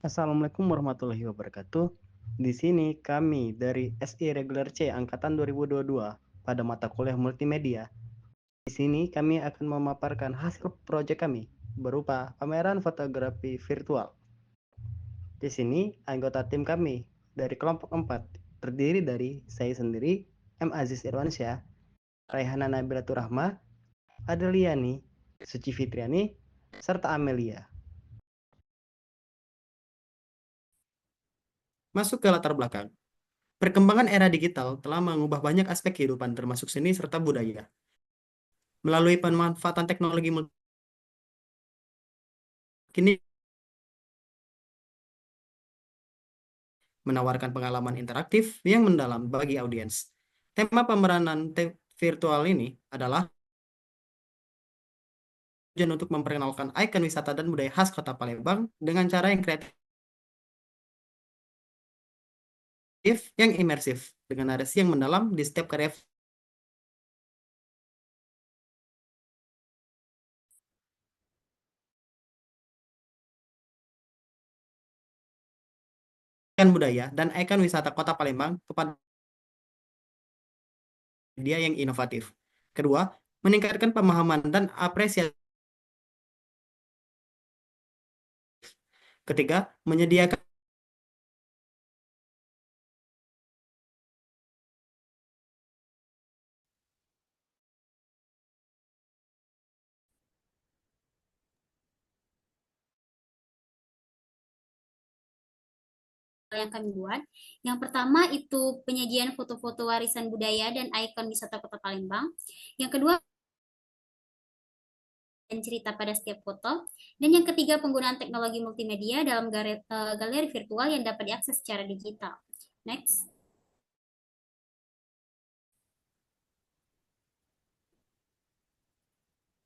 Assalamualaikum warahmatullahi wabarakatuh. Di sini kami dari SI Regular C Angkatan 2022 pada mata kuliah multimedia. Di sini kami akan memaparkan hasil proyek kami berupa pameran fotografi virtual. Di sini anggota tim kami dari kelompok 4 terdiri dari saya sendiri, M. Aziz Irwansyah, Raihana Nabilatur Rahma, Adeliani, Suci Fitriani, serta Amelia. Masuk ke latar belakang. Perkembangan era digital telah mengubah banyak aspek kehidupan termasuk seni serta budaya. Melalui pemanfaatan teknologi kini menawarkan pengalaman interaktif yang mendalam bagi audiens. Tema pemeranan virtual ini adalah tujuan untuk memperkenalkan ikon wisata dan budaya khas Kota Palembang dengan cara yang kreatif yang imersif dengan narasi yang mendalam di setiap karya budaya dan ikon wisata Kota Palembang kepada media yang inovatif. Kedua, meningkatkan pemahaman dan apresiasi. Ketiga, menyediakan yang kami buat. Yang pertama itu penyajian foto-foto warisan budaya dan ikon wisata Kota Palembang. Yang kedua, dan cerita pada setiap foto. Dan yang ketiga, penggunaan teknologi multimedia dalam galeri virtual yang dapat diakses secara digital. Next.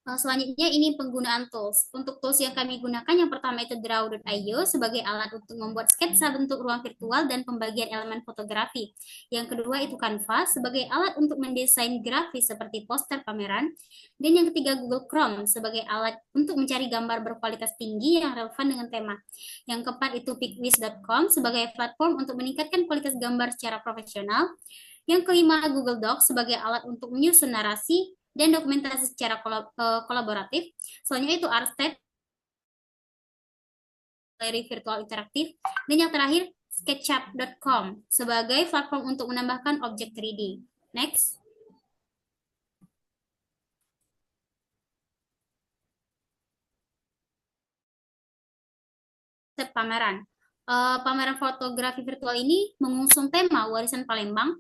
Selanjutnya ini penggunaan tools. Untuk tools yang kami gunakan yang pertama itu Draw.io sebagai alat untuk membuat sketsa bentuk ruang virtual dan pembagian elemen fotografi. Yang kedua itu Canva sebagai alat untuk mendesain grafis seperti poster pameran. Dan yang ketiga Google Chrome sebagai alat untuk mencari gambar berkualitas tinggi yang relevan dengan tema. Yang keempat itu Picwiz.com sebagai platform untuk meningkatkan kualitas gambar secara profesional. Yang kelima, Google Docs sebagai alat untuk menyusun narasi dan dokumentasi secara kolaboratif. Selanjutnya itu Artscape, galeri virtual interaktif. Dan yang terakhir, SketchUp.com sebagai platform untuk menambahkan objek 3D. Next. Pameran. Pameran fotografi virtual ini mengusung tema warisan Palembang,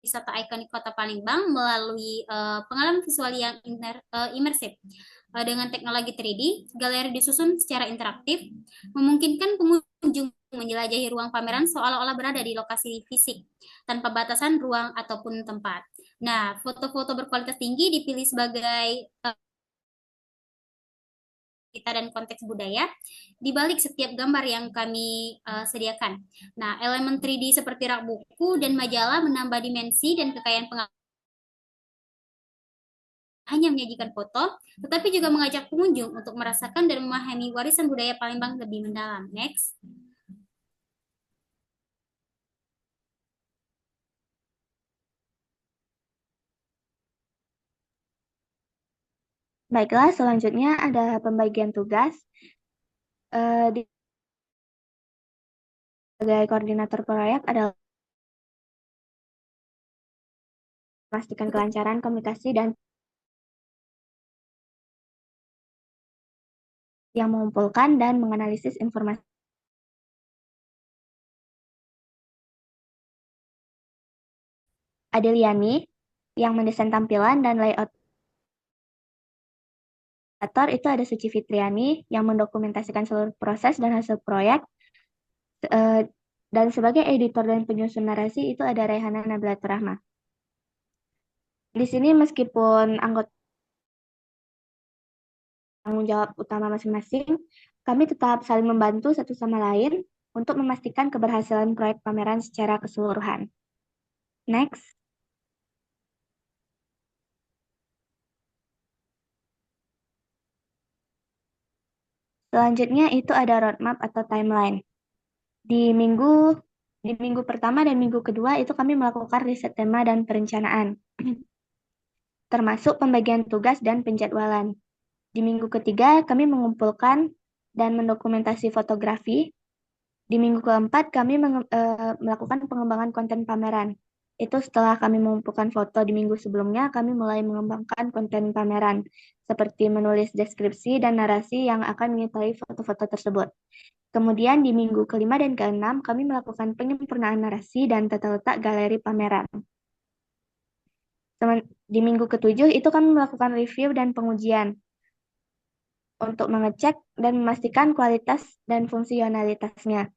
wisata ikonik Kota Palembang melalui pengalaman visual yang imersif. Dengan teknologi 3D, galeri disusun secara interaktif, memungkinkan pengunjung menjelajahi ruang pameran seolah-olah berada di lokasi fisik, tanpa batasan ruang ataupun tempat. Nah, foto-foto berkualitas tinggi dipilih sebagai kita dan konteks budaya di balik setiap gambar yang kami sediakan. Nah, elemen 3D seperti rak buku dan majalah menambah dimensi dan kekayaan pengalaman hanya menyajikan foto, tetapi juga mengajak pengunjung untuk merasakan dan memahami warisan budaya Palembang lebih mendalam. Next. Baiklah, selanjutnya ada pembagian tugas. Sebagai koordinator proyek adalah memastikan kelancaran komunikasi dan yang mengumpulkan dan menganalisis informasi. Adeliani yang mendesain tampilan dan layout. Itu ada Suci Fitriani yang mendokumentasikan seluruh proses dan hasil proyek. Dan sebagai editor dan penyusun narasi itu ada Raihana Nabilatur Rahma. Di sini meskipun anggota tanggung jawab utama masing-masing, kami tetap saling membantu satu sama lain untuk memastikan keberhasilan proyek pameran secara keseluruhan. Next. Selanjutnya itu ada roadmap atau timeline. Di minggu pertama dan minggu kedua itu kami melakukan riset tema dan perencanaan, termasuk pembagian tugas dan penjadwalan. Di minggu ketiga kami mengumpulkan dan mendokumentasi fotografi. Di minggu keempat kami melakukan pengembangan konten pameran. Itu setelah kami mengumpulkan foto di minggu sebelumnya, kami mulai mengembangkan konten pameran, seperti menulis deskripsi dan narasi yang akan menyertai foto-foto tersebut. Kemudian di minggu kelima dan keenam, kami melakukan penyempurnaan narasi dan tata letak galeri pameran. Di minggu ketujuh itu kami melakukan review dan pengujian untuk mengecek dan memastikan kualitas dan fungsionalitasnya.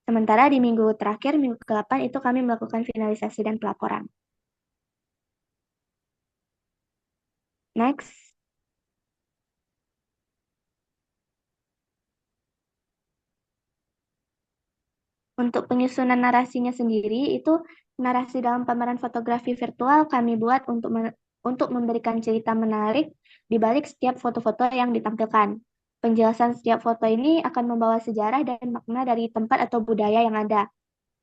Sementara di minggu terakhir, minggu ke-8, itu kami melakukan finalisasi dan pelaporan. Next. Untuk penyusunan narasinya sendiri, itu narasi dalam pameran fotografi virtual kami buat untuk memberikan cerita menarik di balik setiap foto-foto yang ditampilkan. Penjelasan setiap foto ini akan membawa sejarah dan makna dari tempat atau budaya yang ada.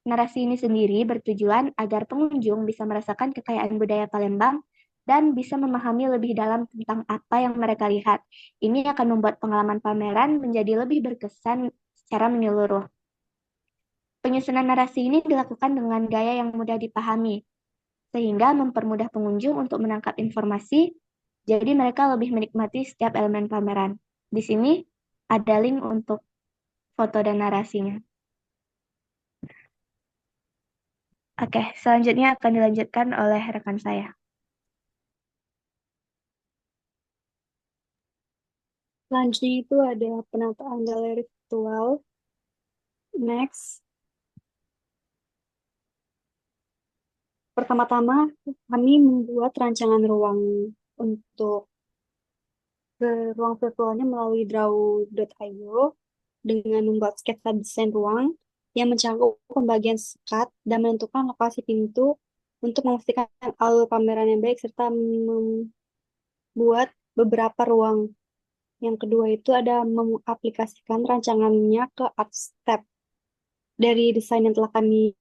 Narasi ini sendiri bertujuan agar pengunjung bisa merasakan kekayaan budaya Palembang dan bisa memahami lebih dalam tentang apa yang mereka lihat. Ini akan membuat pengalaman pameran menjadi lebih berkesan secara menyeluruh. Penyusunan narasi ini dilakukan dengan gaya yang mudah dipahami, sehingga mempermudah pengunjung untuk menangkap informasi, jadi mereka lebih menikmati setiap elemen pameran. Di sini ada link untuk foto dan narasinya. Oke, selanjutnya akan dilanjutkan oleh rekan saya. Selanjutnya itu ada penataan galeri virtual. Next. Pertama-tama, kami membuat rancangan ruang untuk ruang virtualnya melalui draw.io dengan membuat sketsa desain ruang yang mencakup pembagian sekat dan menentukan lokasi pintu untuk memastikan alur pameran yang baik serta membuat beberapa ruang. Yang kedua itu ada mengaplikasikan rancangannya ke ArtStep. Dari desain yang telah kami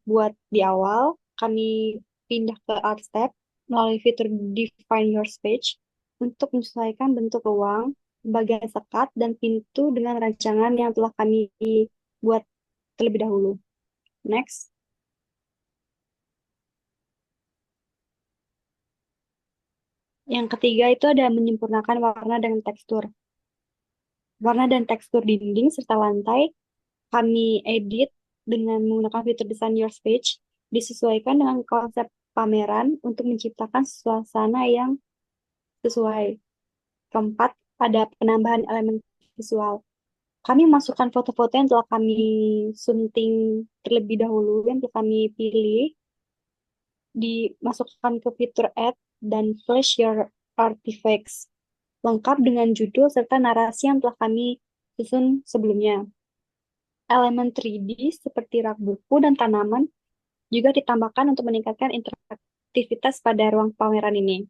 buat di awal, kami pindah ke ArtStep melalui fitur Define Your Space untuk menyesuaikan bentuk ruang, bagian sekat, dan pintu dengan rancangan yang telah kami buat terlebih dahulu. Next. Yang ketiga itu ada menyempurnakan warna dan tekstur. Warna dan tekstur dinding serta lantai kami edit dengan menggunakan fitur Design Your Space, disesuaikan dengan konsep pameran untuk menciptakan suasana yang sesuai. Keempat, ada penambahan elemen visual. Kami masukkan foto-foto yang telah kami sunting terlebih dahulu, yang telah kami pilih, dimasukkan ke fitur Add dan Flash Your Artifacts, lengkap dengan judul serta narasi yang telah kami susun sebelumnya. Elemen 3D seperti rak buku dan tanaman juga ditambahkan untuk meningkatkan interaktivitas pada ruang pameran ini.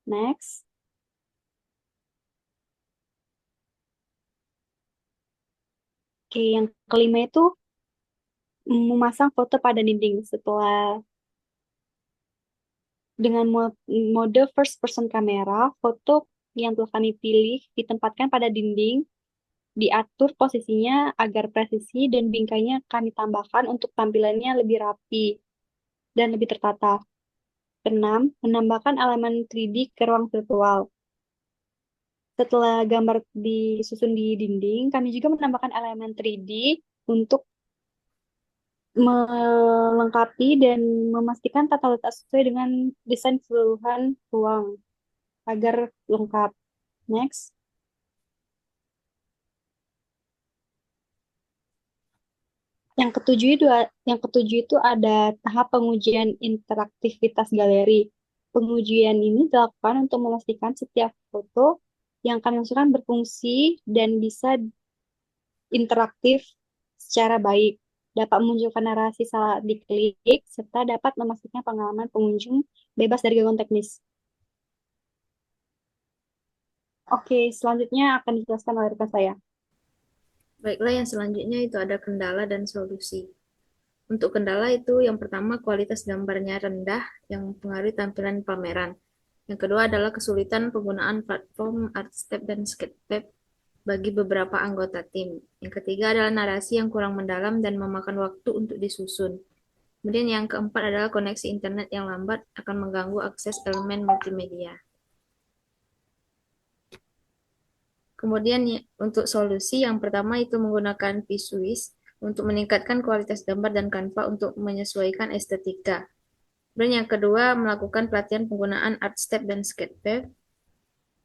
Next. Oke, yang kelima itu memasang foto pada dinding setelah dengan mode first person camera, foto yang telah kami pilih ditempatkan pada dinding, diatur posisinya agar presisi dan bingkainya kami tambahkan untuk tampilannya lebih rapi dan lebih tertata. Keenam, menambahkan elemen 3D ke ruang virtual. Setelah gambar disusun di dinding, kami juga menambahkan elemen 3D untuk melengkapi dan memastikan tata letak sesuai dengan desain keseluruhan ruang agar lengkap. Next. Yang ketujuh itu ada tahap pengujian interaktivitas galeri. Pengujian ini dilakukan untuk memastikan setiap foto yang kami masukkan berfungsi dan bisa interaktif secara baik, dapat memunculkan narasi saat diklik, serta dapat memastikan pengalaman pengunjung bebas dari gangguan teknis. Oke, selanjutnya akan dijelaskan oleh rekan saya. Baiklah, yang selanjutnya itu ada kendala dan solusi. Untuk kendala itu yang pertama kualitas gambarnya rendah yang mempengaruhi tampilan pameran. Yang kedua adalah kesulitan penggunaan platform Artstep dan Sketchfab bagi beberapa anggota tim. Yang ketiga adalah narasi yang kurang mendalam dan memakan waktu untuk disusun. Kemudian yang keempat adalah koneksi internet yang lambat akan mengganggu akses elemen multimedia. Kemudian untuk solusi yang pertama itu menggunakan Visuis untuk meningkatkan kualitas gambar dan Canva untuk menyesuaikan estetika. Dan yang kedua melakukan pelatihan penggunaan Artstep dan Sketchfab.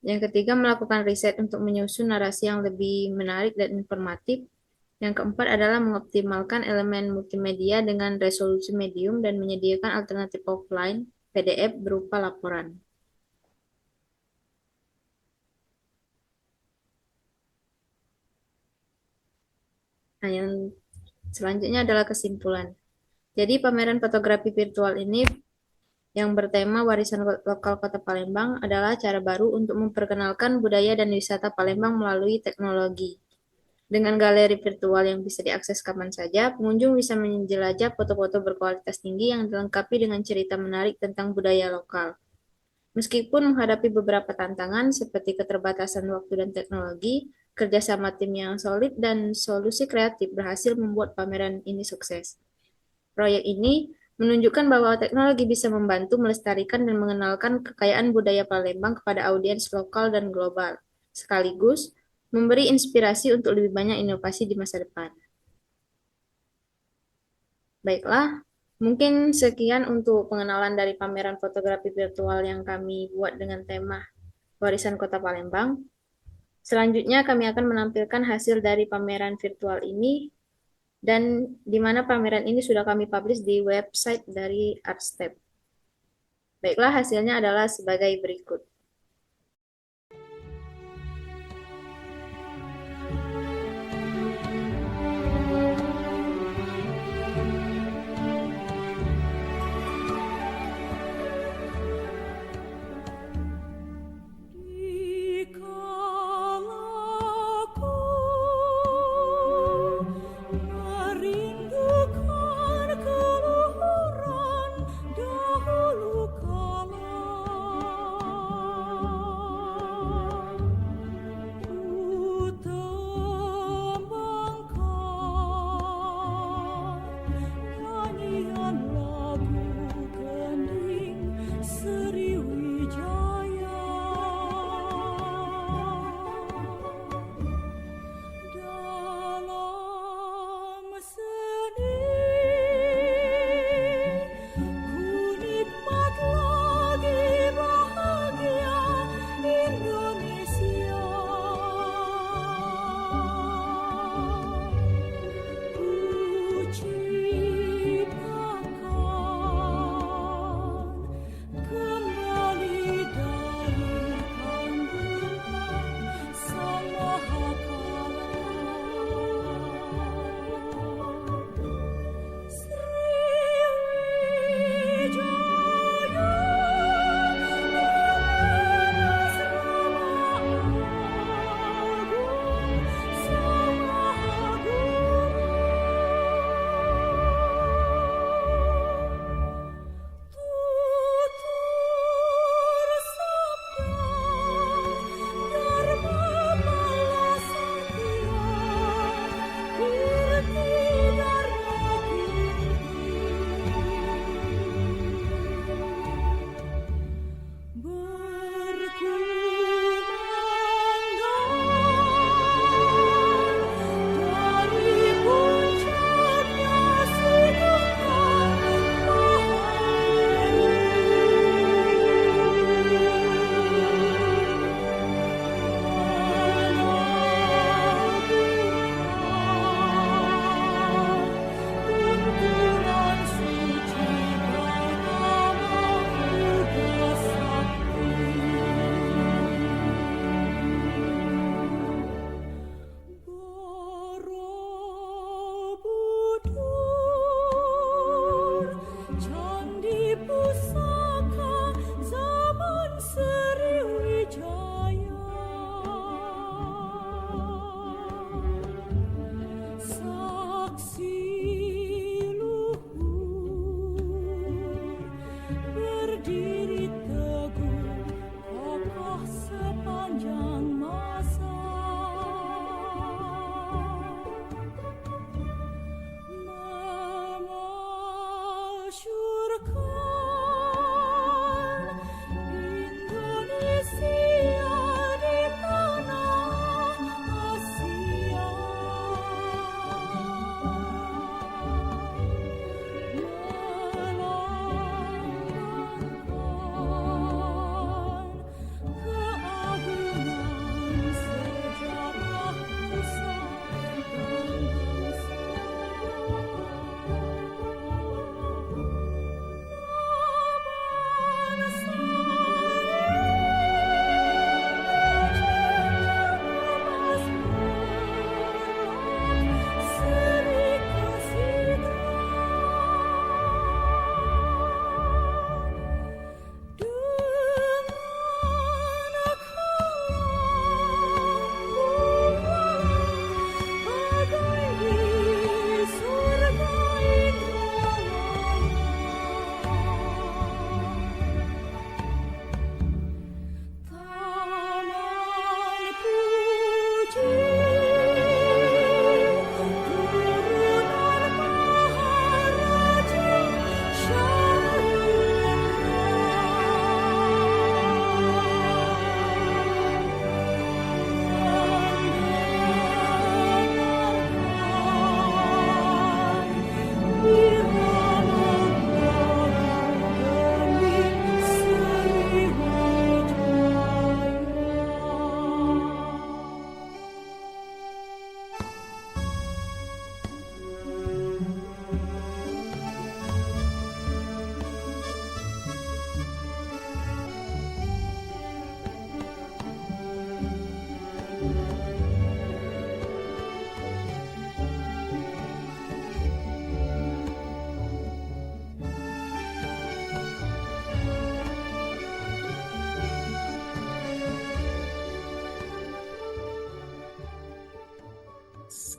Yang ketiga melakukan riset untuk menyusun narasi yang lebih menarik dan informatif. Yang keempat adalah mengoptimalkan elemen multimedia dengan resolusi medium dan menyediakan alternatif offline PDF berupa laporan. Nah, yang selanjutnya adalah kesimpulan. Jadi pameran fotografi virtual ini yang bertema warisan lokal Kota Palembang adalah cara baru untuk memperkenalkan budaya dan wisata Palembang melalui teknologi. Dengan galeri virtual yang bisa diakses kapan saja, pengunjung bisa menjelajah foto-foto berkualitas tinggi yang dilengkapi dengan cerita menarik tentang budaya lokal. Meskipun menghadapi beberapa tantangan seperti keterbatasan waktu dan teknologi, kerjasama tim yang solid dan solusi kreatif berhasil membuat pameran ini sukses. Proyek ini menunjukkan bahwa teknologi bisa membantu melestarikan dan mengenalkan kekayaan budaya Palembang kepada audiens lokal dan global, sekaligus memberi inspirasi untuk lebih banyak inovasi di masa depan. Baiklah, mungkin sekian untuk pengenalan dari pameran fotografi virtual yang kami buat dengan tema Warisan Kota Palembang. Selanjutnya kami akan menampilkan hasil dari pameran virtual ini dan di mana pameran ini sudah kami publish di website dari Artstep. Baiklah, hasilnya adalah sebagai berikut.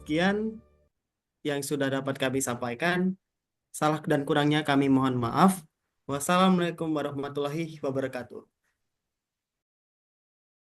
sekian yang sudah dapat kami sampaikan. Salah dan kurangnya kami mohon maaf. Wassalamualaikum warahmatullahi wabarakatuh.